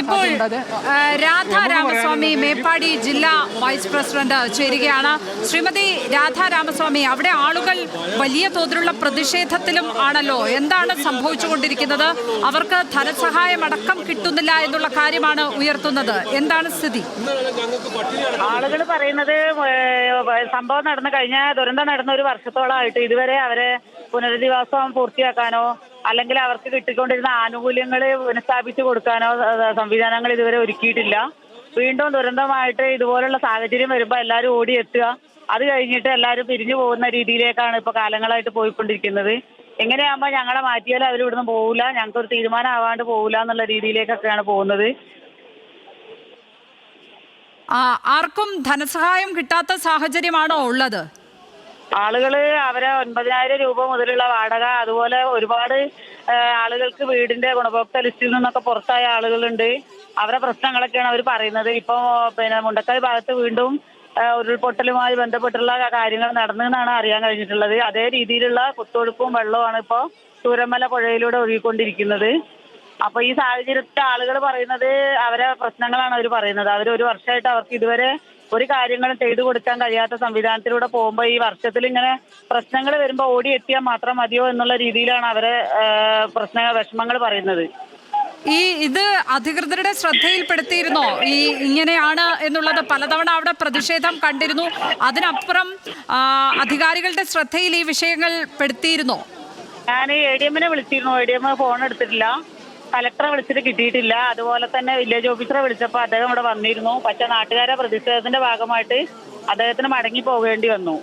ഇപ്പോൾ രാധാ രാമസ്വാമി മേപ്പാടി ജില്ലാ vice president ചേരുകയാണ്. ശ്രീമതി രാധാ രാമസ്വാമി, അവിടെ ആളുകൾ വലിയ തോതിലുള്ള പ്രതിഷേധത്തിലും ആണല്ലോ. എന്താണ് സംഭവിച്ചുകൊണ്ടിരിക്കുന്നത്? അവർക്ക് ധനസഹായം അടക്കം കിട്ടുന്നില്ല എന്നുള്ള കാര്യമാണ് ഉയർത്തുന്നത്. എന്താണ് സ്ഥിതി? ആളുകൾ പറയുന്നത് സംഭവം കഴിഞ്ഞ ദുരന്തം നടന്ന ഒരു വർഷത്തോളമായിട്ട് ഇതുവരെ അവരെ പുനരധിവാസം പൂർത്തിയാക്കാനോ അല്ലെങ്കിൽ അവർക്ക് കിട്ടിക്കൊണ്ടിരുന്ന ആനുകൂല്യങ്ങൾ പുനഃസ്ഥാപിച്ചു കൊടുക്കാനോ സംവിധാനങ്ങൾ ഇതുവരെ ഒരുക്കിയിട്ടില്ല. വീണ്ടും ദുരന്തമായിട്ട് ഇതുപോലുള്ള സാഹചര്യം വരുമ്പോൾ എല്ലാവരും ഓടിയെത്തുക, അത് കഴിഞ്ഞിട്ട് എല്ലാവരും പിരിഞ്ഞു പോകുന്ന രീതിയിലേക്കാണ് ഇപ്പോൾ കാലങ്ങളായിട്ട് പോയിക്കൊണ്ടിരിക്കുന്നത്. എങ്ങനെയാകുമ്പോൾ ഞങ്ങളെ മാറ്റിയാലും അവർ ഇവിടുന്ന് പോകില്ല, ഞങ്ങൾക്കൊരു തീരുമാനം ആവാണ്ട് പോകില്ല എന്നുള്ള രീതിയിലേക്കൊക്കെയാണ് പോകുന്നത്. ആർക്കും ധനസഹായം കിട്ടാത്ത സാഹചര്യമാണോ ഉള്ളത്? ആളുകൾ അവരെ 9,000 രൂപ മുതലുള്ള വാടക, അതുപോലെ ഒരുപാട് ആളുകൾക്ക് വീടിന്റെ ഗുണഭോക്തൃ ലിസ്റ്റിൽ നിന്നൊക്കെ പുറത്തായ ആളുകളുണ്ട്. അവരുടെ പ്രശ്നങ്ങളൊക്കെയാണ് അവർ പറയുന്നത്. ഇപ്പോൾ മുണ്ടക്കൈ ഭാഗത്ത് വീണ്ടും ഉരുൾപൊട്ടലുമായി ബന്ധപ്പെട്ടുള്ള കാര്യങ്ങൾ നടന്നെന്നാണ് അറിയാൻ കഴിഞ്ഞിട്ടുള്ളത്. അതേ രീതിയിലുള്ള കുത്തൊഴുപ്പും വെള്ളവുമാണ് ഇപ്പോൾ ചൂരമല പുഴയിലൂടെ ഒഴുകിക്കൊണ്ടിരിക്കുന്നത്. അപ്പൊ ഈ സാഹചര്യത്തിൽ ആളുകൾ പറയുന്നത് അവരെ പ്രശ്നങ്ങളാണ് അവർ പറയുന്നത്. അവർ ഒരു വർഷമായിട്ട് അവർക്ക് ഇതുവരെ ഒരു കാര്യങ്ങളും ചെയ്തു കൊടുക്കാൻ കഴിയാത്ത സംവിധാനത്തിലൂടെ പോകുമ്പോൾ ഈ വർഷത്തിൽ ഇങ്ങനെ പ്രശ്നങ്ങൾ വരുമ്പോൾ ഓടിയെത്തിയാൽ മാത്രം മതിയോ എന്നുള്ള രീതിയിലാണ് അവരെ വിഷമങ്ങൾ പറയുന്നത്. ഇത് അധികൃതരുടെ ശ്രദ്ധയിൽപ്പെടുത്തിയിരുന്നോ? ഇങ്ങനെയാണ് എന്നുള്ളത് പലതവണ അവിടെ പ്രതിഷേധം കണ്ടിരുന്നു. അതിനപ്പുറം അധികാരികളുടെ ശ്രദ്ധയിൽ ഈ വിഷയങ്ങൾ പെടുത്തിയിരുന്നോ? ഞാൻ ADM-നെ വിളിച്ചിരുന്നു. ADM ഫോൺ എടുത്തിട്ടില്ല. കലക്ടറെ വിളിച്ചിട്ട് കിട്ടിയിട്ടില്ല. അതുപോലെ തന്നെ വില്ലേജ് ഓഫീസറെ വിളിച്ചപ്പോൾ അദ്ദേഹം ഇവിടെ വന്നിരുന്നു. പക്ഷേ നാട്ടുകാരെ പ്രതിഷേധത്തിന്റെ ഭാഗമായിട്ട് അദ്ദേഹത്തിന് മടങ്ങി പോകേണ്ടി വന്നു.